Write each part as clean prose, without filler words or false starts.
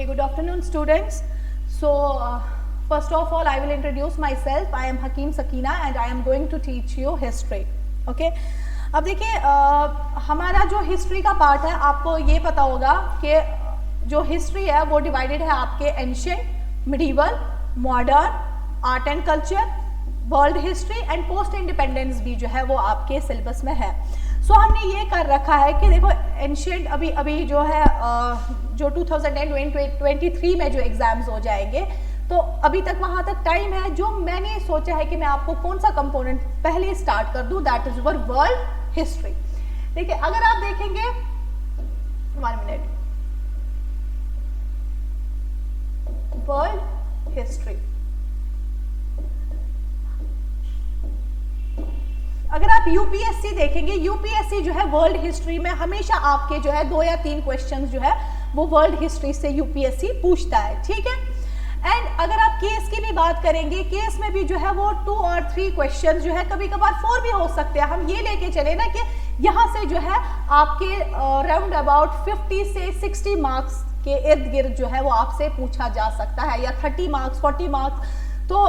Okay, good afternoon students. So first of all I will introduce myself. I am Hakeem Sakina and I am going to teach you history. Okay. अब देखिए हमारा जो history का part है, आपको ये पता होगा कि जो हिस्ट्री है वो डिवाइडेड है आपके ancient, medieval, modern, art and culture, world history and post independence भी जो है वो आपके सिलेबस में है। सो हमने ये कर रखा है कि देखो एंशिएंट अभी जो है जो 2023 में जो एग्जाम्स हो जाएंगे, तो अभी तक वहाँ तक टाइम है। जो मैंने सोचा है कि मैं आपको कौन सा कंपोनेंट पहले स्टार्ट कर दूं, that is were world history. देखिए अगर आप देखेंगे 1 मिनट, वर्ल्ड हिस्ट्री, अगर आप यूपीएससी देखेंगे, यूपीएससी जो है वर्ल्ड हिस्ट्री में हमेशा आपके जो है 2 या 3 क्वेश्चंस जो है वो वर्ल्ड हिस्ट्री से यूपीएससी पूछता है, ठीक है। एंड अगर आप केस की भी बात करेंगे, केस में भी जो है वो 2 और 3 क्वेश्चन जो है, कभी कभार 4 भी हो सकते हैं। हम ये लेके चले ना कि यहाँ से जो है आपके राउंड अबाउट 50 से 60 मार्क्स के इर्द गिर्द जो है वो आपसे पूछा जा सकता है, या 30 मार्क्स 40 मार्क्स। तो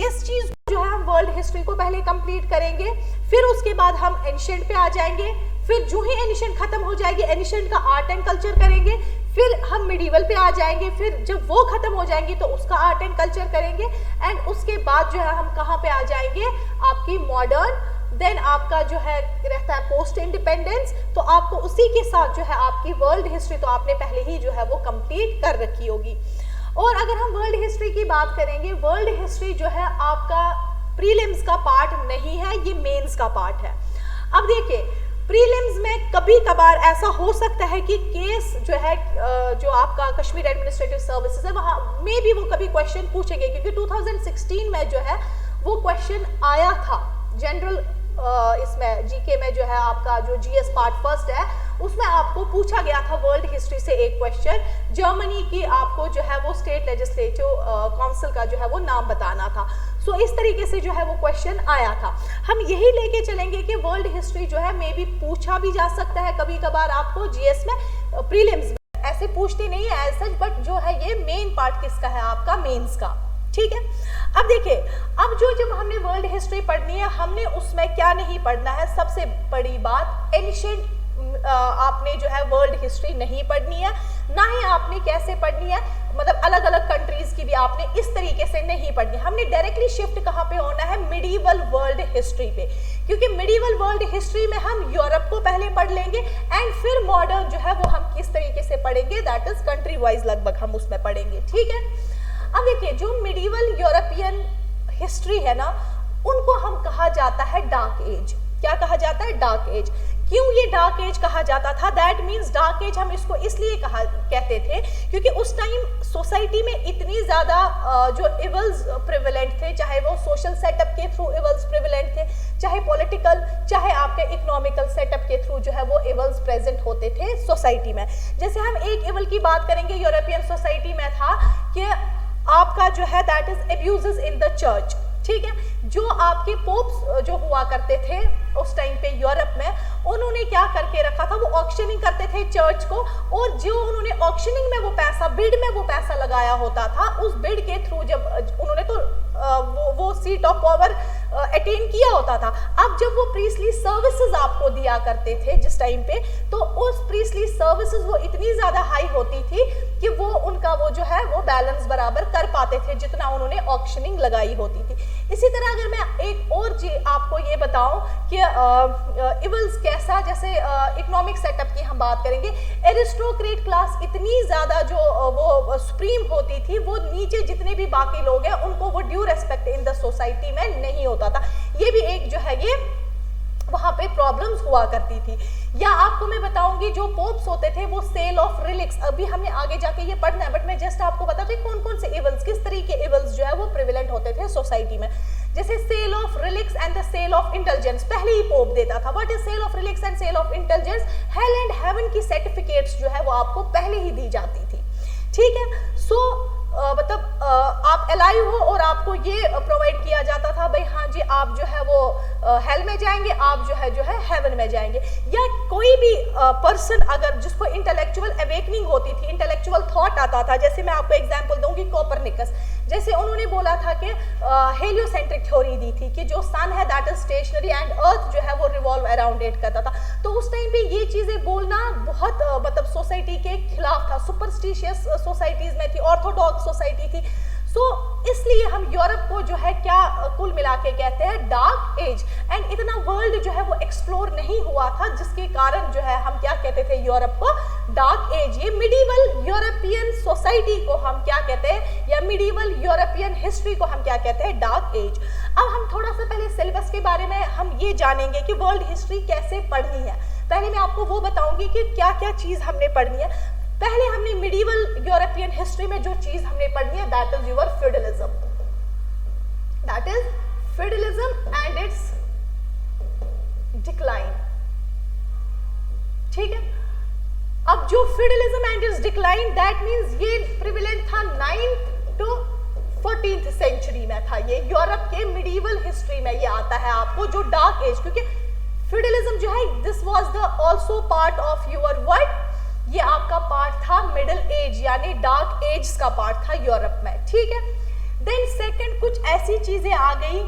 इस चीज जो है हम वर्ल्ड हिस्ट्री को पहले कंप्लीट करेंगे, फिर उसके बाद हम एंशिएंट पे आ जाएंगे, फिर जो ही एंशिएंट खत्म हो जाएगी एंशिएंट का आर्ट एंड कल्चर करेंगे, फिर हम मिडीवल पे आ जाएंगे, फिर जब वो खत्म हो जाएंगी तो उसका आर्ट एंड कल्चर करेंगे, एंड उसके बाद जो है हम कहाँ पे आ जाएंगे, आपकी मॉडर्न, देन आपका जो है रहता है पोस्ट इंडिपेंडेंस। तो आपको उसी के साथ जो है आपकी वर्ल्ड हिस्ट्री तो आपने पहले ही जो है वो कंप्लीट कर रखी होगी। और अगर हम वर्ल्ड हिस्ट्री की बात करेंगे, वर्ल्ड हिस्ट्री जो है आपका प्रीलिम्स का पार्ट नहीं है, ये मेंस का पार्ट है। अब देखिए प्रीलिम्स में कभी कभार ऐसा हो सकता है कि केस जो है जो आपका कश्मीर एडमिनिस्ट्रेटिव सर्विसेज है वहाँ में भी वो कभी क्वेश्चन पूछेंगे, क्योंकि 2016 में जो है वो क्वेश्चन आया था जनरल इसमें जीके में जो है आपका जो जीएस पार्ट फर्स्ट है उसमें आपको पूछा गया था वर्ल्ड हिस्ट्री से एक क्वेश्चन। जर्मनी की आपको जो है वो स्टेट लेजिस्लेटिव काउंसिल का जो है वो नाम बताना था। सो इस तरीके से जो है वो क्वेश्चन आया था। हम यही लेके चलेंगे कि वर्ल्ड हिस्ट्री जो है मे भी पूछा भी जा सकता है कभी कभार आपको जीएस में, प्रीलिम्स में ऐसे पूछते नहीं है एज सच, बट जो है ये मेन पार्ट किसका है, आपका मेंस का, ठीक है। अब देखिए अब जब हमने वर्ल्ड हिस्ट्री पढ़नी है, हमने उसमें क्या नहीं पढ़ना है, सबसे बड़ी बात एंशिएंट आपने जो है वर्ल्ड हिस्ट्री नहीं पढ़नी है, ना ही आपने कैसे पढ़नी है, मतलब अलग अलग कंट्रीज की भी आपने इस तरीके से नहीं पढ़नी। हमने डायरेक्टली शिफ्ट कहाँ पे होना है, मिडीवल वर्ल्ड हिस्ट्री पे, क्योंकि मिडीवल वर्ल्ड हिस्ट्री में हम यूरोप को पहले पढ़ लेंगे एंड फिर मॉडर्न जो है वो हम किस तरीके से पढ़ेंगे, दैट इज कंट्री वाइज लगभग हम उसमें पढ़ेंगे, ठीक है। अब देखिए जो मिडीवल यूरोपियन हिस्ट्री है ना, उनको हम कहा जाता है डार्क एज। क्या कहा जाता है, डार्क एज। क्यों ये डार्क एज कहा जाता था, दैट मीन्स डार्क एज हम इसको इसलिए कहते थे क्योंकि उस टाइम सोसाइटी में इतनी ज्यादा जो इवल्स प्रिविलेंट थे, चाहे वो सोशल सेटअप के थ्रू इवल्स प्रिविलेंट थे, चाहे पॉलिटिकल, चाहे आपके इकोनॉमिकल सेटअप के थ्रू जो है वो इवल्स प्रेजेंट होते थे सोसाइटी में। जैसे हम एक इवल की बात करेंगे, यूरोपियन सोसाइटी में था कि आपका जो है that is abuses in the church, ठीक है। जो आपके पोप्स जो हुआ करते थे उस टाइम पे यूरोप में, उन्होंने क्या करके रखा था, वो ऑक्शनिंग करते थे चर्च को, और जो उन्होंने ऑक्शनिंग में वो पैसा, बिड में वो पैसा लगाया होता था, उस बिड के थ्रू जब उन्होंने तो वो सीट ऑफ पावर अटेन किया होता था। अब जब वो प्रीस्टली सर्विसेज आपको दिया करते थे जिस टाइम पे, तो उस प्रीस्टली सर्विसेज वो इतनी ज्यादा हाई होती थी कि वो उनका वो जो है वो बैलेंस बराबर कर पाते थे जितना उन्होंने ऑक्शनिंग लगाई होती थी। इसी तरह अगर मैं एक और आपको ये बताऊं कि इवल्स कैसा, जैसे इकोनॉमिक सेटअप की हम बात करेंगे, एरिस्टोक्रेट क्लास इतनी ज्यादा जो वो सुप्रीम होती थी, वो नीचे जितने भी बाकी लोग हैं उनको वो due respect in the society में नहीं होता था। ये भी एक जो है ये वहां पे प्रॉब्लम्स हुआ करती थी। या आपको मैं बताऊंगी जो पोप्स होते थे वो सेल ऑफ रिलिक्स, अभी हमने आगे जाके ये पढ़ना है, बट मैं जस्ट आपको बताती हूँ कौन कौन से इवल्स, किस तरीके इवल्स जो है वो प्रिविलेंट होते थे सोसाइटी में। जैसे sale of relics and the sale of intelligence पहले ही पोप देता था। What is sale of relics and sale of intelligence, hell and heaven की सर्टिफिकेट्स जो है वो आपको पहले ही दी जाती थी, ठीक है। सो मतलब आप अलाइव हो और आपको ये प्रोवाइड किया जाता था भाई हाँ जी आप जो है वो हेल में जाएंगे, आप जो है हेवन में जाएंगे। या कोई भी पर्सन अगर जिसको इंटेलेक्चुअल अवेकनिंग होती थी, इंटेलेक्चुअल थॉट आता था, जैसे मैं आपको एग्जांपल दूंगी कोपरनिकस, जैसे उन्होंने बोला था कि हेलियोसेंट्रिक थ्योरी दी थी कि जो सन है that is stationary and earth जो है वो रिवॉल्व अराउंड इट करता था। तो उस टाइम पे ये चीजें बोलना बहुत मतलब सोसाइटी के खिलाफ था, सुपरस्टिशियस सोसाइटीज में थी, ऑर्थोडॉक्स सोसाइटी थी। इसलिए हम यूरोप को जो है क्या कुल मिला के कहते हैं डार्क एज। एंड इतना वर्ल्ड जो है वो एक्सप्लोर नहीं हुआ था, जिसके कारण जो है हम क्या कहते थे यूरोप को डार्क एज। ये मिडीवल यूरोपियन सोसाइटी को हम क्या कहते हैं, या मिडीवल यूरोपियन हिस्ट्री को हम क्या कहते हैं, डार्क एज। अब हम थोड़ा सा पहले सिलेबस के बारे में हम ये जानेंगे कि वर्ल्ड हिस्ट्री कैसे पढ़नी है। पहले मैं आपको वो बताऊंगी कि क्या क्या चीज हमने पढ़नी है। पहले हमने मिडीवल यूरोपियन हिस्ट्री में जो चीज हमने पढ़नी है that is your feudalism, that is feudalism and it's decline. ठीक है, अब जो feudalism and it's decline that means ये प्रिविलेंट था 9th to 14th सेंचुरी में था। ये यूरोप के मिडीवल हिस्ट्री में ये आता है आपको जो डार्क एज, क्योंकि फ्यूडलिज्म जो है this was the also part of your world, ये आपका पार्ट था मिडिल एज यानी डार्क एज का पार्ट था यूरोप में। ठीक है, देन सेकंड कुछ ऐसी चीजें आ गई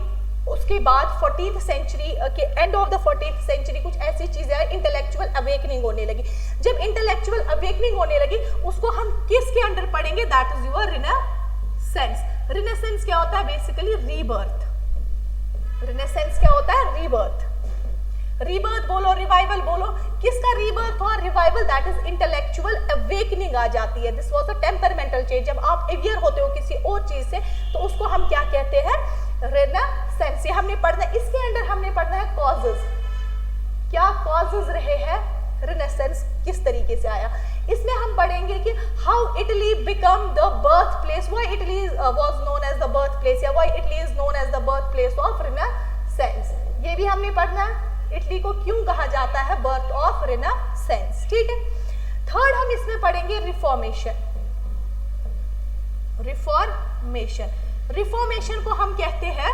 उसके बाद 14th सेंचुरी के end of the 14th century कुछ ऐसी चीजें आई, इंटेलेक्चुअल अवेकनिंग होने लगी। जब इंटेलेक्चुअल अवेकनिंग होने लगी उसको हम किसके अंडर पढ़ेंगे, that is your renaissance. Renaissance क्या होता है, बेसिकली रीबर्थ। रिनेसेंस क्या होता है, रीबर्थ। रीबर्थ बोलो, रिवाइवल बोलो, किसका रीबर्थ और revival, that is intellectual awakening आ जाती है। This was a temperamental change. जब आप अवेयर होते हो किसी और चीज से तो उसको हम क्या कहते हैं, रिनेसेंस। ये हमने पढ़ना है। इसके अंदर हमने पढ़ना है कॉजेज, क्या कॉजेज रहे हैं, रिनेसेंस किस तरीके से आया। इसमें हम पढ़ेंगे कि how Italy become the birth place, why Italy was known as the birth place, या why Italy is known as the birth place of renaissance. ये भी हमने पढ़ना है, इटली को क्यों कहा जाता है बर्थ ऑफ रिनेसेंस। ठीक है, थर्ड हम इसमें पढ़ेंगे रिफॉर्मेशन। रिफॉर्मेशन, रिफॉर्मेशन को हम कहते हैं,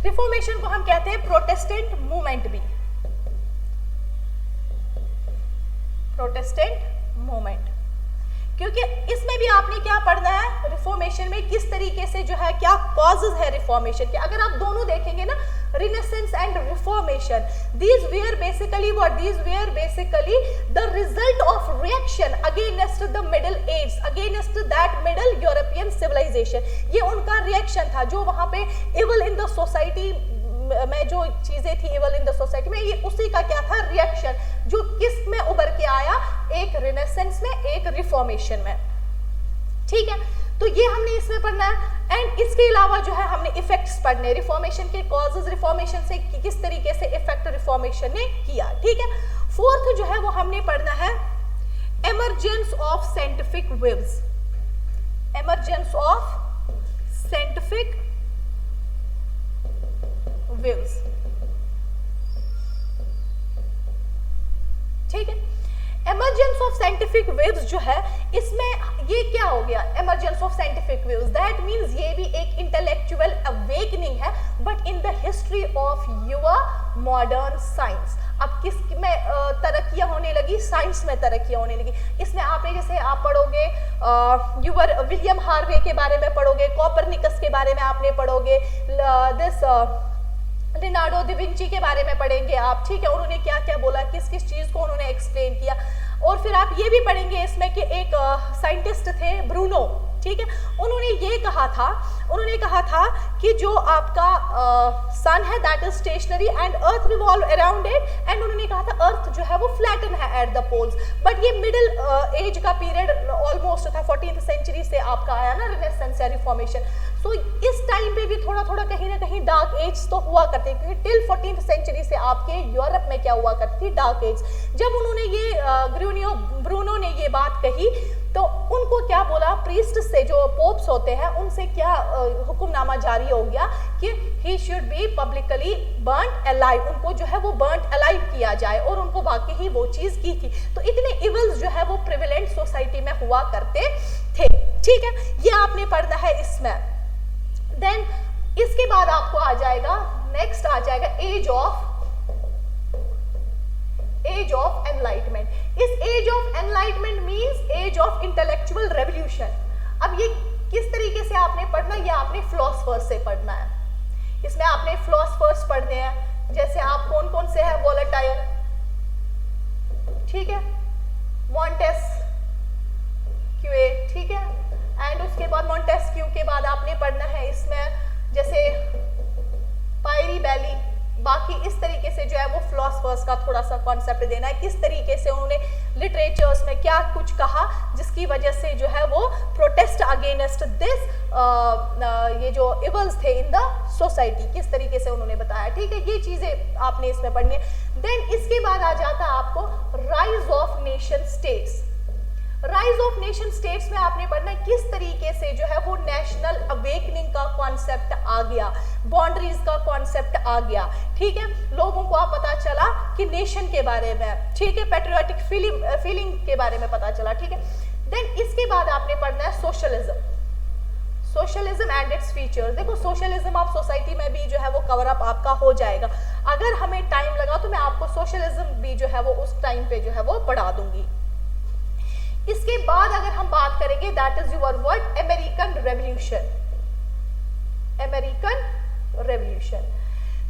रिफॉर्मेशन को हम कहते हैं प्रोटेस्टेंट मूवमेंट भी, प्रोटेस्टेंट मूवमेंट, क्योंकि इसमें भी आपने क्या पढ़ना है, रिफॉर्मेशन में किस तरीके से जो है क्या कॉजेज है रिफॉर्मेशन के। अगर आप दोनों देखेंगे ना, Renaissance and Reformation, these were basically what, these were basically the result of reaction against the Middle Age, against that Middle European civilization। ये उनका रिएक्शन था जो वहां पे evil in the society में जो चीजें थी evil in the society में, ये उसी का क्या था, रिएक्शन, जो किस में उभर के आया, एक Renaissance में, एक रिफॉर्मेशन में। ठीक है, तो ये हमने इसमें पढ़ना है। एंड इसके अलावा जो है हमने इफेक्ट्स पढ़ने, रिफॉर्मेशन के कॉजेज, रिफॉर्मेशन से किस तरीके से इफेक्ट रिफॉर्मेशन ने किया। ठीक है, फोर्थ जो है वो हमने पढ़ना है emergence of scientific waves, emergence of scientific waves. ठीक है, एमर्जेंस ऑफ साइंटिफिक वेव्स जो है इसमें ये क्या हो गया, emergence of scientific waves, that means ये भी एक इंटेलेक्चुअल अवेकनिंग है, but in the history of your modern science. अब किस में तरक्कियां होने लगी, साइंस में तरक्कियां होने लगी। इसमें आप जैसे आप पढ़ोगे यूवर विलियम हार्वे के बारे में पढ़ोगे, कोपरनिकस के बारे में आपने पढ़ोगे, दिस लियोनार्डो दा विंची के बारे में पढ़ेंगे आप। ठीक है, उन्होंने क्या क्या बोला, किस किस चीज को उन्होंने एक्सप्लेन किया। और फिर आप ये भी पढ़ेंगे इसमें कि एक साइंटिस्ट थे ब्रूनो, ठीक है, उन्होंने ये कहा था, उन्होंने कहा था कि जो आपका सन है that is stationary and earth revolve around it, and उन्होंने कहा था अर्थ जो है वो फ्लैटन है एट द पोल्स। बट ये मिडिल एज का पीरियड ऑलमोस्ट था, 14th सेंचुरी से आपका आया ना रिनेसेंस या रिफॉर्मेशन। सो इस टाइम पे भी थोड़ा थोड़ा कहीं ना कहीं डार्क एज तो हुआ करते हैं, क्योंकि टिल 14th सेंचुरी से आपके यूरोप में क्या हुआ करती थी, डार्क एज। जब उन्होंने ये ब्रूनो ने ये बात कही तो उनको क्या बोला, प्रीस्ट से जो पोप्स होते हैं उनसे क्या हुक्मनामा जारी हो गया कि he should be publicly burned alive, उनको जो है वो बर्न्ड अलाइव किया जाए, और उनको वाकई ही वो चीज की थी। तो इतने इवल्स जो है वो प्रिविलेंट सोसाइटी में हुआ करते थे। ठीक है, ये आपने पढ़ना है इसमें। देन इसके बाद आपको आ जाएगा, नेक्स्ट आ जाएगा एज ऑफ एनलाइटमेंट। इस age of enlightenment means age of intellectual revolution. अब ये किस तरीके से आपने पढ़ना, ये आपने फिलोसफर्स से पढ़ना है। इसमें आपने फिलोसफर्स पढ़ने हैं, जैसे आप कौन कौन से हैं, वोलेटाइल, ठीक है, मॉन्टेस्क्यू, ठीक है, एंड उसके बाद मॉन्टेस्क्यू के बाद आपने पढ़ना है इसमें जैसे पायरी बैली। बाकी इस तरीके से जो है वो फिलोसफर्स का थोड़ा सा कॉन्सेप्ट देना है, किस तरीके से उन्होंने लिटरेचर्स में क्या कुछ कहा जिसकी वजह से जो है वो प्रोटेस्ट अगेंस्ट दिस ये जो इवल्स थे इन द सोसाइटी, किस तरीके से उन्होंने बताया। ठीक है, ये चीजें आपने इसमें पढ़नी है। देन इसके बाद आ जाता है आपको rise of nation states. Rise of nation states में आपने पढ़ना है किस तरीके से जो है वो नेशनल अवेकनिंग का कॉन्सेप्ट आ गया, बाउंड्रीज का कॉन्सेप्ट आ गया। ठीक है, लोगों को आप पता चला कि नेशन के बारे में, ठीक है, पैट्रियोटिक फीलिंग के बारे में पता चला। ठीक है, देन इसके बाद आपने पढ़ना है socialism, socialism and its features. देखो सोशलिज्म आप सोसाइटी में भी जो है वो कवर अप आपका हो जाएगा। अगर हमें टाइम लगा तो मैं आपको सोशलिज्म भी जो है वो उस टाइम पे जो है वो पढ़ा दूंगी। इसके बाद अगर हम बात करेंगे, that is your word, American revolution. American revolution,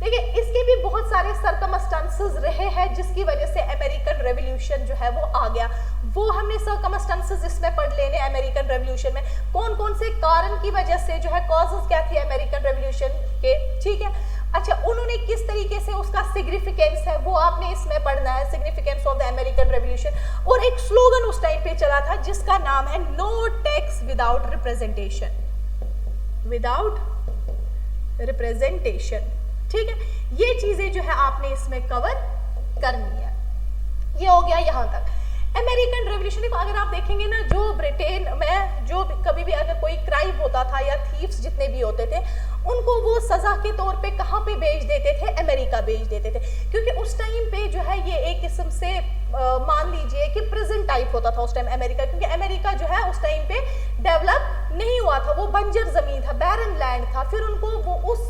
देखिए इसके भी बहुत सारे सर्कमस्टांसेस रहे हैं जिसकी वजह से अमेरिकन रेवोल्यूशन जो है वो आ गया। वो हमने सर्कमस्टांसेस इसमें पढ़ लेने अमेरिकन रेवोल्यूशन में, कौन कौन से कारण की वजह से जो है, कॉजेस क्या थे अमेरिकन रेवोल्यूशन के। ठीक है, अच्छा उन्होंने किस तरीके से उसका सिग्निफिकेंस है वो आपने इसमें पढ़ना है, significance of the American revolution. और एक स्लोगन उस टाइम पे चला था जिसका नाम है no tax without representation, without representation. ठीक है, ये चीजें जो है आपने इसमें कवर करनी है। ये हो गया यहां तक अमेरिकन रेवोल्यूशन। देखो अगर आप देखेंगे ना, जो ब्रिटेन में जो कभी भी अगर कोई क्राइम होता था या थीफ्स जितने भी होते थे, उनको वो सजा के तौर पे कहाँ पे भेज देते थे, अमेरिका भेज देते थे। क्योंकि उस टाइम पे जो है ये एक किस्म से मान लीजिए कि प्रिजन टाइप होता था उस टाइम अमेरिका, क्योंकि अमेरिका जो है उस टाइम पे डेवलप नहीं हुआ था, वो बंजर जमीन था, बैरन लैंड था। फिर उनको वो उस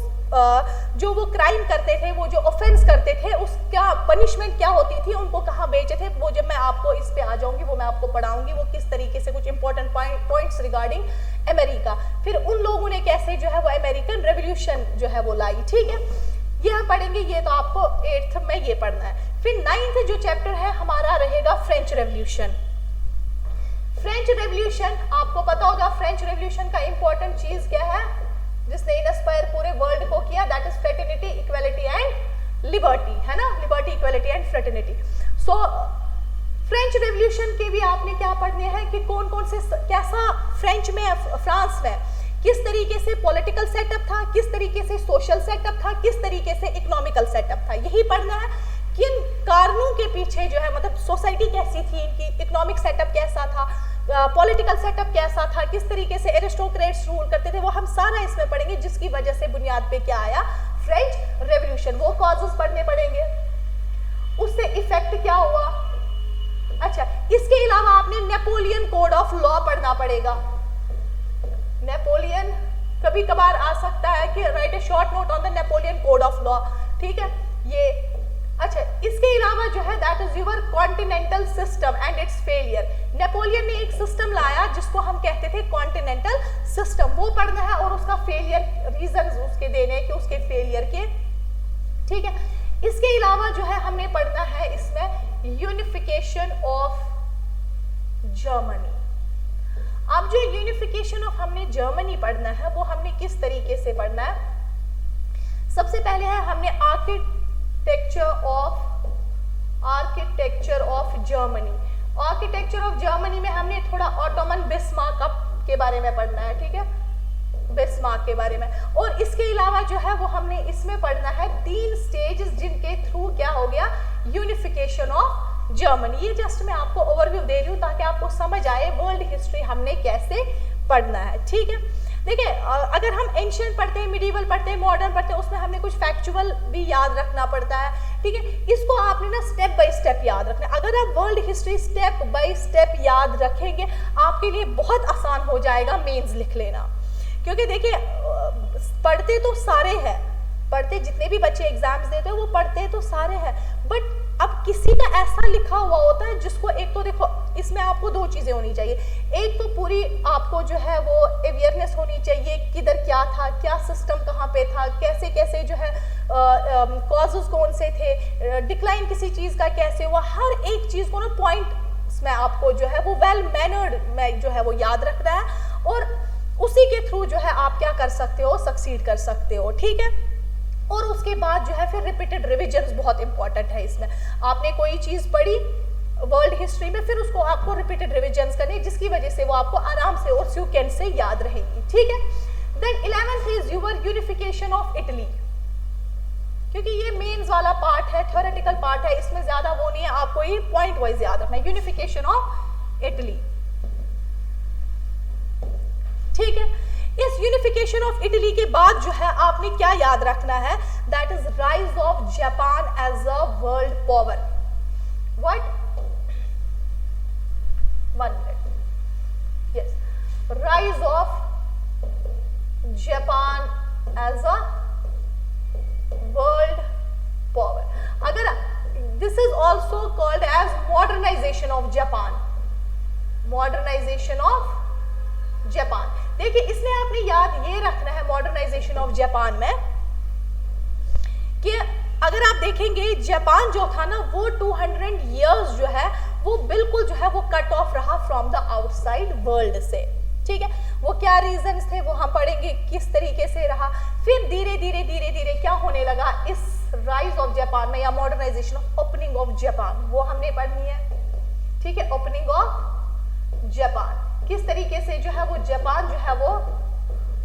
जो वो क्राइम करते थे, वो जो ऑफेंस करते थे, उसका पनिशमेंट क्या होती थी, उनको कहाँ भेजे थे, वो जब मैं आपको इस पे आ जाऊंगी वो मैं आपको पढ़ाऊंगी, वो किस तरीके से कुछ इंपॉर्टेंट पॉइंट्स रिगार्डिंग अमेरिका। फिर उन लोगों ने कैसे जो है वो अमेरिकन रेवोल्यूशन जो है वो लाई। ठीक है, ये हम पढ़ेंगे, ये तो आपको 8th में ये पढ़ना है। फिर 9th जो चैप्टर है हमारा रहेगा फ्रेंच रेवोल्यूशन। फ्रेंच रेवोल्यूशन आपको पता होगा, फ्रेंच रेवोल्यूशन का इंपॉर्टेंट चीज क्या है जिसने इंस्पायर पूरे वर्ल्ड को किया, that is fraternity, equality and liberty, है ना, liberty, equality and fraternity. So French revolution के भी आपने क्या पढ़ने हैं कि कौन कौन से, कैसा फ्रेंच में, फ्रांस में किस तरीके से पॉलिटिकल सेटअप था, किस तरीके से सोशल सेटअप था, किस तरीके से इकोनॉमिकल सेटअप था, यही पढ़ना है। किन कारणों के पीछे जो है, मतलब सोसाइटी कैसी थी इनकी, इकोनॉमिक सेटअप कैसा था, पॉलिटिकल सेटअप कैसा था, किस तरीके से एरिस्टोक्रेट्स रूल करते थे, वो हम सारा इसमें पढ़ेंगे, जिसकी वजह से बुनियाद पे क्या आया, फ्रेंच रेवोल्यूशन। वो कॉजेस पढ़ने पड़ेंगे, उससे इफेक्ट क्या हुआ। अच्छा, इसके अलावा आपने नेपोलियन कोड ऑफ लॉ पढ़ना पड़ेगा। नेपोलियन कभी कभार आ सकता है कि right A short note on the Napoleon code of law. ठीक है, ये अच्छा, इसके अलावा जो है that is your continental system and it's failure. Napoleon ने एक सिस्टम लाया जिसको हम कहते थे कॉन्टिनेंटल सिस्टम, वो पढ़ना है और उसका फेलियर, रीजंस उसके देने कि उसके फेलियर के। ठीक है, इसके अलावा जो है हमने पढ़ना है इसमें यूनिफिकेशन ऑफ जर्मनी। अब जो यूनिफिकेशन ऑफ हमने जर्मनी पढ़ना है वो हमने किस तरीके से पढ़ना है। सबसे पहले है हमने architecture of Germany. Architecture of Germany में हमने थोड़ा ऑटोमन बिस्मार्क के बारे में पढ़ना है। ठीक है, बिस्मार्क के बारे में। और इसके अलावा जो है वो हमने इसमें पढ़ना है 3 स्टेजेस जिनके थ्रू क्या हो गया, यूनिफिकेशन ऑफ जर्मनी। ये जस्ट मैं आपको ओवरव्यू दे रही हूँ ताकि आपको समझ आए वर्ल्ड हिस्ट्री हमने कैसे पढ़ना है। ठीक है, देखिए अगर हम एंशियंट पढ़ते हैं, मिडिवल पढ़ते हैं, मॉडर्न पढ़ते हैं, उसमें हमें कुछ फैक्चुअल भी याद रखना पड़ता है, ठीक है। इसको आपने ना स्टेप बाय स्टेप याद रखना है। अगर आप world history step by step याद रखेंगे आपके लिए बहुत आसान हो जाएगा मेंस लिख लेना। क्योंकि देखिए पढ़ते तो सारे हैं, पढ़ते जितने भी बच्चे एग्जाम्स देते हैं वो पढ़ते तो सारे हैं, बट अब किसी का ऐसा लिखा हुआ होता है जिसको, एक तो देखो इसमें आपको दो चीजें होनी चाहिए, एक तो पूरी आपको जो है वो अवेयरनेस होनी चाहिए किधर क्या था, क्या सिस्टम कहाँ पे था, कैसे कैसे जो है कॉजेस कौन से थे, डिक्लाइन किसी चीज का कैसे हुआ, हर एक चीज को ना पॉइंट में आपको जो है वो वेल मैनर्ड में जो है वो याद रखना है, और उसी के थ्रू जो है आप क्या कर सकते हो, सक्सीड कर सकते हो, ठीक है। और उसके बाद जो है फिर रिपीटेड रिविजन्स बहुत इंपॉर्टेंट है इसमें। आपने कोई चीज पढ़ी वर्ल्ड हिस्ट्री में, फिर उसको आपको रिपीटेड रिविजन्स करनी, जिसकी वजह से वो आपको आराम से और सिक्वेंस से याद रहेगी, ठीक है। Then 11th is your unification of Italy, क्योंकि ये मेंस वाला पार्ट है, थ्योरेटिकल पार्ट है, इसमें ज्यादा वो नहीं है, आपको ये पॉइंट वाइज याद रखना है, यूनिफिकेशन ऑफ इटली, ठीक है। इस यूनिफिकेशन ऑफ इटली के बाद जो है आपने क्या याद रखना है, that is rise of Japan as a world power. What, 1 minute, yes, rise of Japan as a world power. अगर this is also called as modernisation of Japan, modernisation of Japan. देखिए इसमें आपने याद ये रखना है मॉडर्नाइजेशन ऑफ जापान में कि अगर आप देखेंगे जापान जो था ना वो 200 इयर्स जो है वो बिल्कुल जो है वो कट ऑफ रहा फ्रॉम द आउटसाइड वर्ल्ड से, ठीक है। वो क्या रीजंस थे वो हम पढ़ेंगे, किस तरीके से रहा, फिर धीरे धीरे धीरे धीरे क्या होने लगा इस राइज ऑफ जापान में, या modernization of opening of Japan, वो हमने पढ़नी है, ठीक है। ओपनिंग ऑफ जापान, किस तरीके से जो है वो जापान जो है वो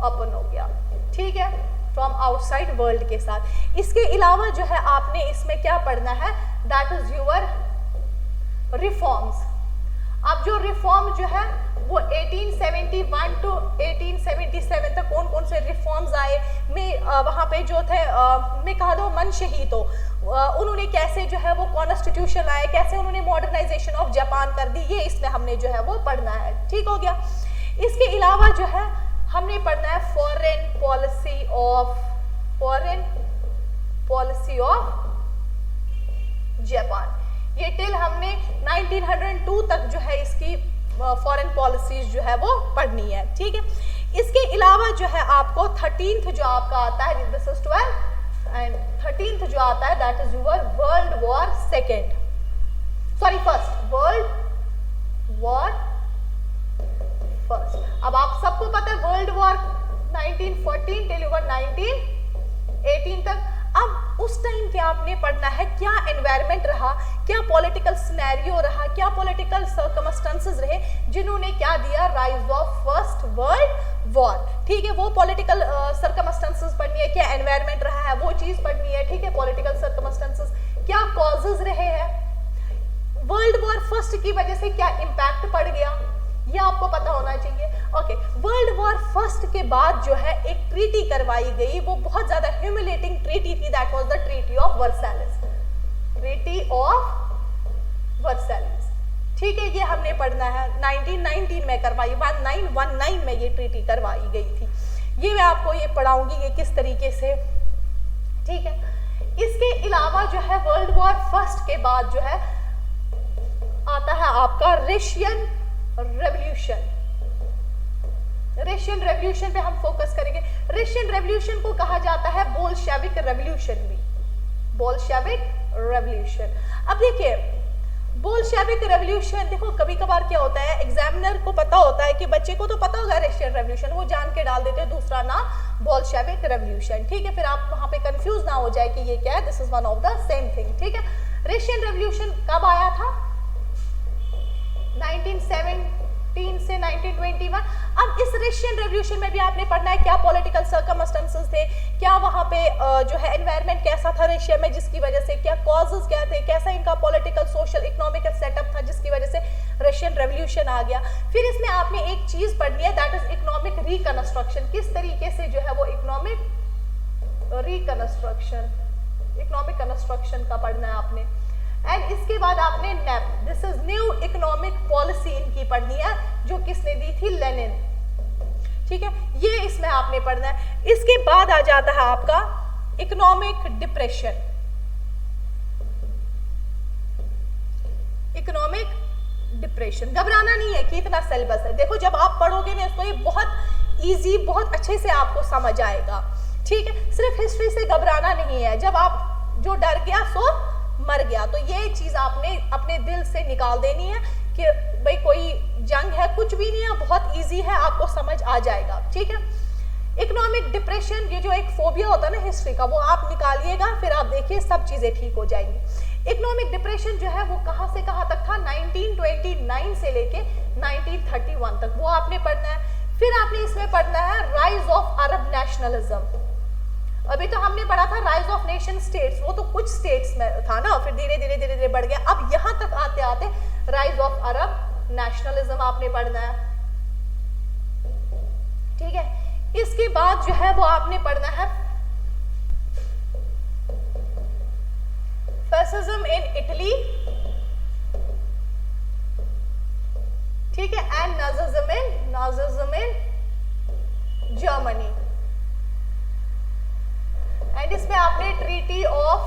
ओपन हो गया, ठीक है, फ्रॉम आउटसाइड वर्ल्ड के साथ। इसके अलावा जो है आपने इसमें क्या पढ़ना है, दैट इज योर रिफॉर्म्स। अब जो रिफॉर्म जो है वो 1871 टू 1877 तक कौन कौन से रिफॉर्म्स आए, मैं वहां पे जो थे मैं कहा दो मन शहीद हो, उन्होंने कैसे जो है वो कॉन्स्टिट्यूशन लाए, कैसे उन्होंने मॉडर्नाइजेशन ऑफ जापान कर दी, ये इसमें हमने जो है वो पढ़ना है, ठीक हो गया। इसके अलावा जो है हमने पढ़ना है फॉरेन पॉलिसी ऑफ जापान। ये टिल हमने 1902 तक जो है इसकी फॉरेन पॉलिसीज जो है वो पढ़नी है, ठीक है। इसके अलावा जो है आपको 13th जो आपका आता है, दिस इज 12 एंड 13th जो आता है that is your world war second, sorry first, world war first. अब आप सबको पता है वर्ल्ड वॉर 1914 टिल योर 1918 तक। अब उस टाइम क्या आपने पढ़ना है, क्या एनवायरनमेंट रहा, क्या पॉलिटिकल सिनेरियो रहा, क्या पॉलिटिकल सर्कमस्टेंसेस रहे जिन्होंने क्या दिया, rise of first world war, ठीक है। वो पॉलिटिकल सर्कमस्टेंसेस पढ़नी है, क्या एनवायरनमेंट रहा है वो चीज पढ़नी है, ठीक है। पॉलिटिकल सर्कमस्टेंसेस, क्या कॉजेज रहे हैं, वर्ल्ड वॉर फर्स्ट की वजह से क्या इंपैक्ट पड़ गया, ये आपको पता होना चाहिए, ओके। वर्ल्ड वॉर फर्स्ट के बाद जो है एक ट्रीटी करवाई गई, वो बहुत ज्यादा ह्यूमिलेटिंग ट्रीटी थी, that was the treaty of Versailles, treaty of Versailles, ठीक है। ये हमने पढ़ना है 1919 में करवाई, 1919 में ये ट्रीटी करवाई गई थी, ये मैं आपको ये पढ़ाऊंगी कि किस तरीके से, ठीक है। इसके अलावा जो है वर्ल्ड वॉर फर्स्ट के बाद जो है आता है आपका रशियन रेवोल्यूशन। रशियन रेवोल्यूशन पे हम फोकस करेंगे। रशियन रेवोल्यूशन को कहा जाता है बोल्शेविक रेवोल्यूशन भी, बोल्शेविक रेवोल्यूशन। अब देखिए बोल्शेविक रेवोल्यूशन, देखो कभी कभार क्या होता है, एग्जामिनर को पता होता है कि बच्चे को तो पता होगा रशियन रेवोल्यूशन, वो जान के डाल देते हैं दूसरा नाम बोल्शेविक रेवोल्यूशन, ठीक है। फिर आप वहां पे कंफ्यूज ना हो जाए कि ये क्या है, this is one of the same thing, ठीक है। रशियन रेवोल्यूशन कब आया था, 1917 से 1921। अब इस रशियन रेवोल्यूशन में भी आपने पढ़ना है क्या पॉलिटिकल सर्कमस्टेंसेस थे, क्या वहां पे जो है एनवायरनमेंट कैसा था रशिया में जिसकी वजह से, क्या कॉजेस क्या थे, कैसा इनका पॉलिटिकल सोशल इकोनॉमिकल सेटअप था जिसकी वजह से रशियन रेवोल्यूशन आ गया। फिर इसमें आपने एक चीज पढ़नी है, दैट इज इकोनॉमिक रिकंस्ट्रक्शन। किस तरीके से जो है वो इकोनॉमिक कंस्ट्रक्शन का पढ़ना है आपने। एंड इसके बाद आपने NEP, this is new economic policy इनकी पढ़नी है, जो किसने दी थी, लेनिन। ठीक है, ये इसमें आपने पढ़ना है। इसके बाद आ जाता है आपका इकोनॉमिक डिप्रेशन। इकोनॉमिक डिप्रेशन, घबराना नहीं है कि इतना सिलेबस है। देखो जब आप पढ़ोगे ना इसको, ये बहुत इजी, बहुत अच्छे से आपको समझ आएगा। ठीक है, सिर्फ हिस्ट्री से घबराना नहीं है। जब आप जो डर गया सो मर गया, तो ये चीज आपने अपने दिल से निकाल देनी है कि भाई कोई जंग है, कुछ भी नहीं है, बहुत इजी है, आपको समझ आ जाएगा। ठीक है, इकोनॉमिक डिप्रेशन, ये जो एक फोबिया होता है ना हिस्ट्री का, वो आप निकालिएगा, फिर आप देखिए सब चीजें ठीक हो जाएंगी। इकोनॉमिक डिप्रेशन जो है वो कहां से कहां तक था, 1929 से लेके 1931 तक, वो आपने पढ़ना है। फिर आपने इसमें पढ़ना है राइज ऑफ अरब नेशनलिज्म। अभी तो हमने पढ़ा था राइज ऑफ नेशन स्टेट्स, वो तो कुछ स्टेट्स में था ना, फिर धीरे धीरे बढ़ गया। अब यहां तक आते आते राइज ऑफ अरब नेशनलिज्म आपने पढ़ना है। ठीक है, इसके बाद जो है वो आपने पढ़ना है fascism in Italy, ठीक है, and Nazism in Germany। And इसमें आपने ट्रीटी ऑफ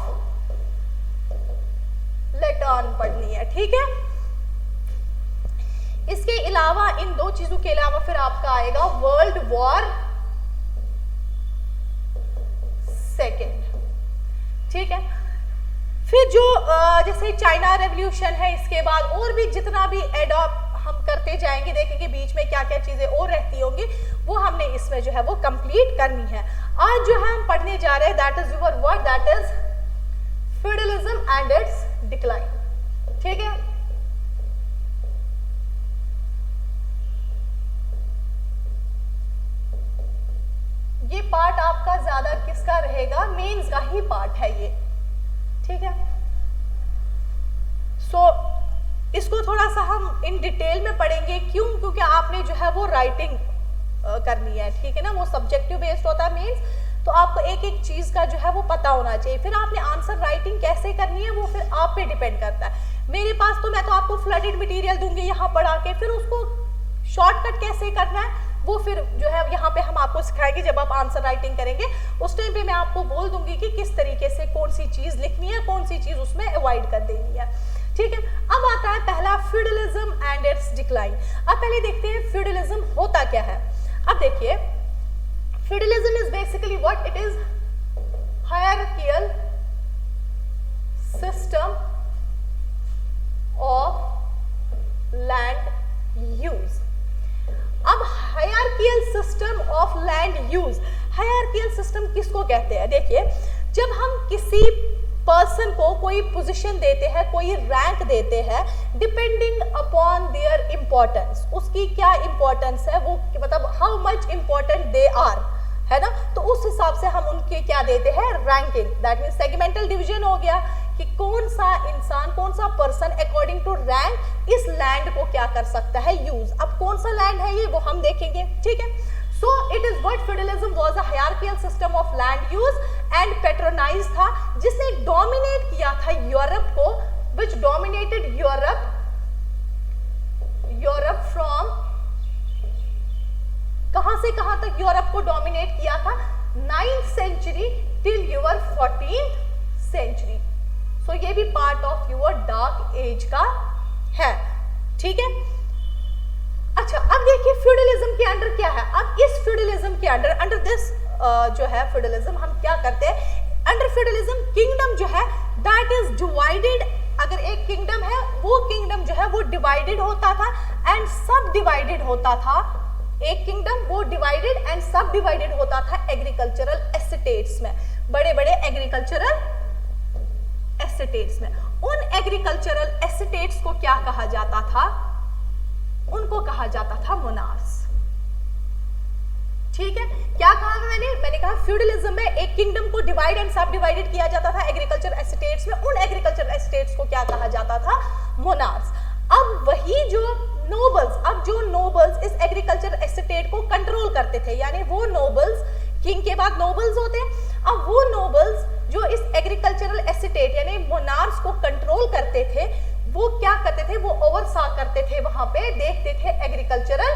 लेटर्न पढ़नी है। ठीक है, इसके अलावा इन दो चीजों के अलावा फिर आपका आएगा वर्ल्ड वॉर सेकेंड। ठीक है, फिर जो जैसे चाइना रेवोल्यूशन है, इसके बाद और भी जितना भी एडॉप्ट हम करते जाएंगे, देखेंगे बीच में क्या क्या चीजें और रहती होंगी, वो हमने इसमें जो है वो कंप्लीट करनी है। आज जो है हम पढ़ने जा रहे हैं, that is your word, that is feudalism and it's decline. ठीक है, ये पार्ट आपका ज्यादा किसका रहेगा, मेंस का ही पार्ट है ये। ठीक है, सो इसको थोड़ा सा हम इन डिटेल में पढ़ेंगे। क्यों? क्योंकि आपने जो है वो राइटिंग करनी है। ठीक है ना, वो सब्जेक्टिव बेस्ड होता है मेंस, तो आपको एक एक चीज का जो है वो पता होना चाहिए। फिर आपने आंसर राइटिंग कैसे करनी है वो फिर आप पे डिपेंड करता है। मेरे पास तो मैं तो आपको फ्लडेड मटेरियल दूंगी यहाँ पढ़ा के, फिर उसको शॉर्टकट कैसे करना है वो फिर जो है यहाँ पे हम आपको सिखाएंगे। जब आप आंसर राइटिंग करेंगे उस टाइम पे मैं आपको बोल दूंगी कि किस तरीके से कौन सी चीज लिखनी है, कौन सी चीज उसमें अवॉइड कर देनी है। ठीक है, अब आता है पहला फ्यूडलिज्म एंड इट्स डिक्लाइन। अब पहले देखते हैं फ्यूडलिज्म होता क्या है। अब देखिए, feudalism is basically what it is, hierarchical system of land use। अब hierarchical system of land use, hierarchical system किसको कहते हैं? देखिए, जब हम किसी पर्सन को कोई पोजीशन देते हैं, कोई रैंक देते हैं, डिपेंडिंग अपॉन देयर इंपॉर्टेंस, उसकी क्या इंपॉर्टेंस है, वो मतलब how much important they are, है ना, तो उस हिसाब से हम उनके क्या देते हैं, ranking. That means segmental division हो गया कि कौन सा इंसान, कौन सा पर्सन अकॉर्डिंग टू रैंक इस लैंड को क्या कर सकता है, यूज। अब कौन सा लैंड है ये वो हम देखेंगे। ठीक है, so it is what feudalism was a hierarchical system of land use and patronise था, जिसने डोमिनेट किया था यूरोप को, विच डोमिनेटेड यूरोप फ्रॉम कहां से कहां तक यूरोप को डोमिनेट किया था, 9th century till your 14th century. So ये भी part of your dark age का है। ठीक है, अच्छा अब देखिए फ्यूडलिज्म के अंडर क्या है। अब इस फ्यूडलिज्म के अंडर दिस जो है फ्यूडलिज्म हम क्या करते हैं, अंडर फ्यूडलिज्म किंगडम जो है दैट इज डिवाइडेड। अगर एक किंगडम है, वो किंगडम जो है वो डिवाइडेड होता था एंड सब डिवाइडेड होता था। एक किंगडम वो डिवाइडेड एंड सब डिवाइडेड होता था एग्रीकल्चरल एस्टेट्स में, बड़े बड़े एग्रीकल्चरल एस्टेट्स में। उन एग्रीकल्चरल एस्टेट्स को क्या कहा जाता था, उनको कहा जाता था मोनार्स। ठीक है, क्या कहा मैंने कहा फ्यूडलिज्म में एक किंगडम को डिवाइड एंड सब डिवाइडेड किया जाता था एग्रीकल्चर एस्टेट्स में, उन एग्रीकल्चर एस्टेट्स को क्या कहा जाता था, मोनार्स। अब वही जो नोबल्स, अब जो नोबल्स इस एग्रीकल्चर एस्टेट को कंट्रोल करते थे, यानी वो नोबल्स, किंग के बाद नोबल्स होते हैं, अब वो नोबल्स जो इस एग्रीकल्चरल एस्टेट यानी मोनार्क्स को कंट्रोल करते थे, वो क्या करते थे, वो ओवरसा करते थे, वहां पे देखते थे एग्रीकल्चरल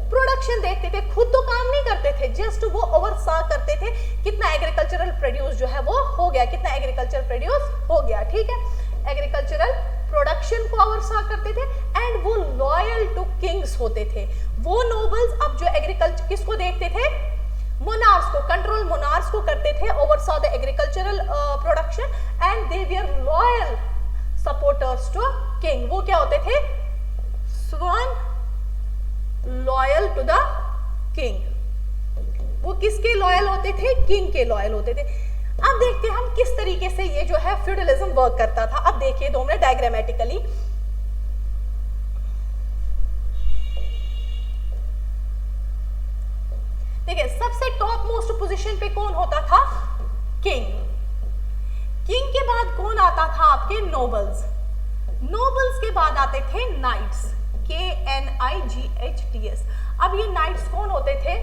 प्रोडक्शन देखते थे, खुद तो काम नहीं करते थे, जस्ट वो ओवरसा करते थे कितना एग्रीकल्चरल प्रोड्यूस जो है वो हो गया, कितना एग्रीकल्चर प्रोड्यूस हो गया, ठीक है, एग्रीकल्चरल प्रोडक्शन को ओवरसा करते थे एंड वो लॉयल टू किंग्स होते थे। वो नोबल्स अब जो एग्रीकल्चर किसको देखते थे, मोनार्क्स को, कंट्रोल मोनार्क्स को करते थे, oversaw the agricultural production and they were loyal supporters to king. वो क्या होते थे, sworn loyal to the king. वो किसके लॉयल होते थे, किंग के लॉयल होते थे। अब देखते हैं हम किस तरीके से ये जो है फ्यूडलिज्म वर्क करता था। अब देखिए 2 मिनट डायग्रामेटिकली, देखिए सबसे टॉप मोस्ट पोजीशन पे कौन होता था, किंग। किंग के बाद कौन आता था, आपके नोबल्स। नोबल्स के बाद आते थे नाइट्स, KNIGHTS। अब ये नाइट्स कौन होते थे,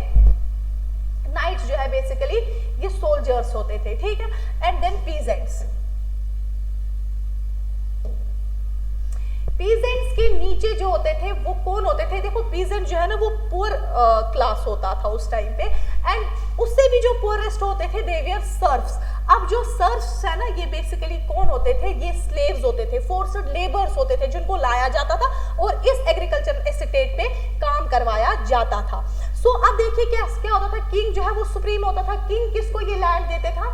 नाइट्स जो है बेसिकली ये सोल्जर्स होते थे, ठीक है, एंड देन पीजेंट्स। पीजेंट्स के नीचे जो होते थे वो कौन होते थे, देखो पीजेंट जो है ना वो पुअर क्लास होता था उस टाइम पे, एंड उससे भी जो पुअरेस्ट होते थे दे वर सर्व्स। अब जो सर्व्स है ना ये बेसिकली कौन होते थे, ये स्लेव्स होते थे, फोर्स्ड लेबर्स होते थे जिनको लाया जाता था और इस एग्रीकल्चर एस्टेट पे काम करवाया जाता था। सो अब देखिए क्या होता था, किंग जो है वो सुप्रीम होता था। किंग किसको ये लैंड देते था,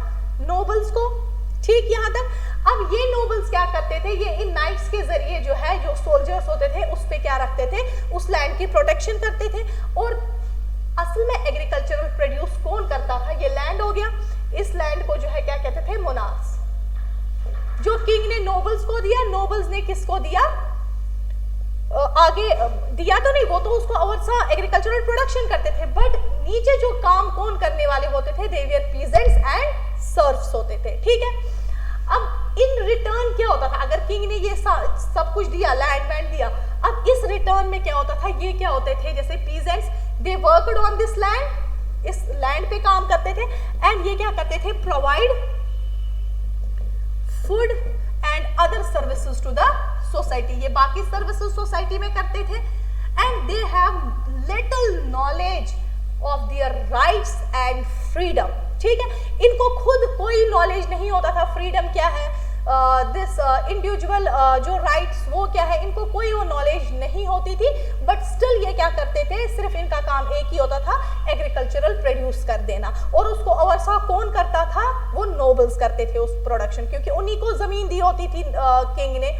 नोबल्स को, ठीक, यहां तक। अब ये नोबल्स क्या करते थे, ये इन नाइट्स के जरिए जो है जो सोल्जर्स होते थे उस पे क्या रखते थे, उस लैंड की प्रोटेक्शन करते थे। और असल में एग्रीकल्चरल प्रोड्यूस कौन करता था, ये लैंड हो गया। इस लैंड को जो है क्या कहते थे, मोनार्क्स। जो किंग ने नोबल्स को दिया, नोबल्स ने किसको दिया, आगे दिया तो नहीं, वो तो उसको ओवरसा एग्रीकल्चरल प्रोडक्शन करते थे, बट नीचे जो काम कौन करने वाले होते थे, दे वर पीजेंट्स एंड सर्व्स होते थे, ठीक है। अब इन रिटर्न क्या होता था, अगर किंग ने ये सब कुछ दिया, लैंड वैंड दिया, अब इस रिटर्न में क्या होता था, ये क्या होते थे, जैसे peasants they worked on this land, इस लैंड पे काम करते थे, एंड ये क्या करते थे, provide food and other services to the society. ये बाकी सर्विसेज सोसाइटी में करते थे, and they have little knowledge of their rights and freedom, ठीक है। इनको खुद कोई नॉलेज नहीं होता था, फ्रीडम क्या है, दिस इंडिविजुअल जो राइट्स वो क्या है, इनको कोई वो नॉलेज नहीं होती थी, बट स्टिल ये क्या करते थे, सिर्फ इनका काम एक ही होता था, एग्रीकल्चरल प्रोड्यूस कर देना। और उसको ओवरसा कौन करता था, वो नोबल्स करते थे उस प्रोडक्शन, क्योंकि उन्हीं को जमीन दी होती थी किंग ने।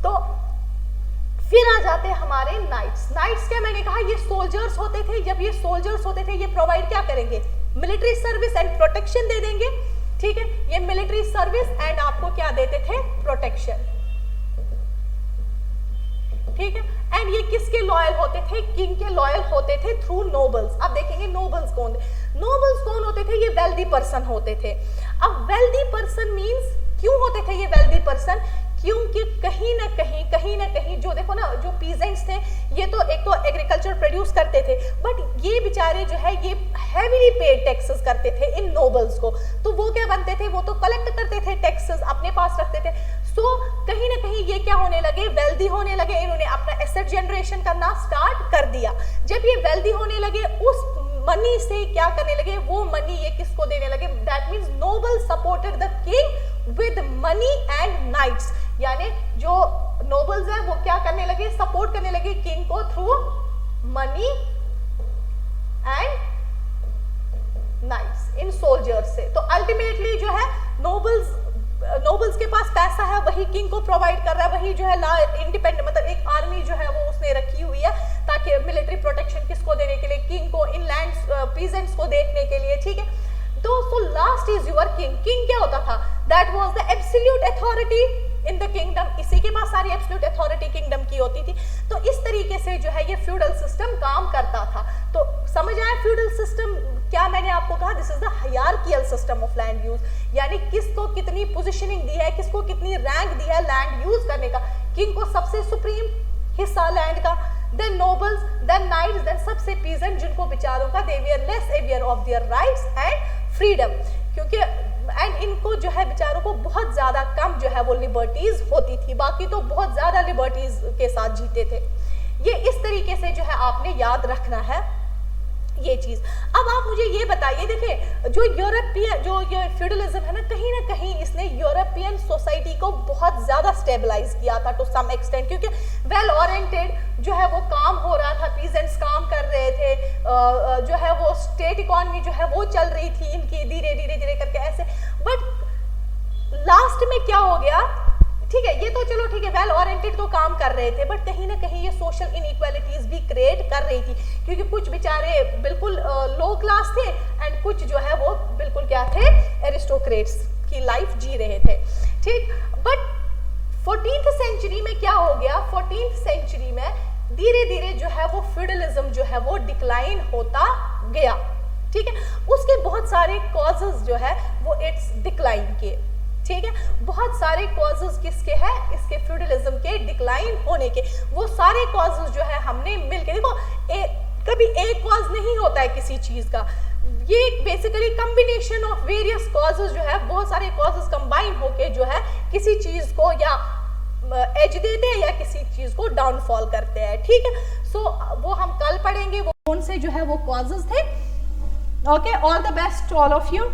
तो फिर आ जाते हैं हमारे नाइट्स। नाइट्स क्या, मैंने कहा ये सोल्जर्स होते थे। जब ये सोल्जर्स होते थे ये प्रोवाइड क्या करेंगे, मिलिट्री सर्विस एंड प्रोटेक्शन दे देंगे, ठीक है। ये मिलिट्री सर्विस एंड आपको क्या देते थे, प्रोटेक्शन, ठीक है। एंड ये किसके लॉयल होते थे, किंग के लॉयल होते थे थ्रू नोबल्स। अब देखेंगे नोबल्स कौन होते थे, ये वेल्दी पर्सन होते थे। अब वेल्दी पर्सन मींस क्यों होते थे ये वेल्दी पर्सन, क्योंकि कहीं ना कहीं जो देखो ना, जो पीजेंट्स थे ये तो एक तो एग्रीकल्चर प्रोड्यूस करते थे, बट ये बेचारे जो है ये हैवीली पेड टैक्सेस करते थे इन नोबल्स को। तो वो क्या बनते थे, वो तो कलेक्ट करते थे टैक्सेस, अपने पास रखते थे। सो कहीं ना कहीं ये क्या होने लगे, वेल्दी होने लगे, इन्होंने अपना एसेट जनरेशन करना स्टार्ट कर दिया। जब ये वेल्दी होने लगे, उस मनी से क्या करने लगे, वो मनी ये किसको देने लगे, that means noble supported the king with money and knights. यानी जो नोबल्स हैं वो क्या करने लगे, सपोर्ट करने लगे किंग को through money and knights in soldiers से। तो अल्टीमेटली जो है नोबल्स के पास पैसा है, वही किंग को प्रोवाइड कर रहा है, वही जो है इंडिपेंडेंट, मतलब एक आर्मी जो है वो उसने रखी हुई है ताकि मिलिट्री प्रोटेक्शन किसको देने के लिए, किंग को, इन लैंड्स पीजेंट्स को देखने के लिए, ठीक है। तो so last is your king. King क्या होता था, that was the absolute authority in the kingdom. इसी के पास सारी एब्सोल्यूट अथॉरिटी किंगडम की होती थी। तो इस तरीके से जो है ये फ्यूडल सिस्टम काम करता था। तो समझ आया फ्यूडल सिस्टम क्या, मैंने आपको कहा this is the hierarchical system of land use, यानी किसको कितनी पोजीशनिंग दी है, किसको कितनी रैंक दी है लैंड यूज करने का, किंग को सबसे सुप्रीम हिस्सा लैंड का, then nobles, then knights, then सबसे पीजेंट जिनको बेचारों का they were less aware of their rights and freedom, क्योंकि एंड इनको जो है बेचारों को बहुत ज्यादा कम जो है वो लिबर्टीज होती थी, बाकी तो बहुत ज्यादा लिबर्टीज के साथ जीते थे। ये इस तरीके से जो है आपने याद रखना है ये चीज। अब आप मुझे ये बताइए, देखिए जो यूरोपियन जो ये फ्यूडलिज्म है ना कहीं इसने यूरोपियन सोसाइटी को बहुत ज्यादा स्टेबलाइज किया था टू सम एक्सटेंट, क्योंकि वेल ओरिएंटेड जो है वो काम हो रहा था, पीजेंट्स काम कर रहे थे, जो है वो स्टेट इकोनॉमी जो है वो चल रही थी इनकी धीरे धीरे करके ऐसे। बट लास्ट में क्या हो गया, ठीक है ये तो चलो ठीक है वेल ओरिएंटेड तो काम कर रहे थे, बट कहीं ना कहीं ये सोशल इनइक्वालिटीज भी क्रिएट कर रही थी, क्योंकि कुछ बेचारे बिल्कुल लो क्लास थे एंड कुछ जो है वो बिल्कुल क्या थे, एरिस्टोक्रेट्स की लाइफ जी रहे थे, ठीक। बट 14th सेंचुरी में क्या हो गया, 14th सेंचुरी में धीरे धीरे जो है वो फ्यूडलिज्म जो है वो डिक्लाइन होता गया, ठीक है। उसके बहुत सारे कॉजेस जो है वो इट्स डिक्लाइन के, ठीक है, बहुत सारे कॉजेस किसके हैं, इसके फ्यूडलिज्म के डिक्लाइन होने के। वो सारे कॉजेस जो है हमने मिलके, देखो कभी एक कॉज नहीं होता है किसी चीज का, ये basically combination of various causes जो है, बहुत सारे कॉजेस कंबाइन होके जो है किसी चीज को या एज देते हैं या किसी चीज को डाउनफॉल करते हैं, ठीक है। सो वो हम कल पढ़ेंगे वो कौन से जो है वो कॉजेस थे। Okay, all the best to all of you.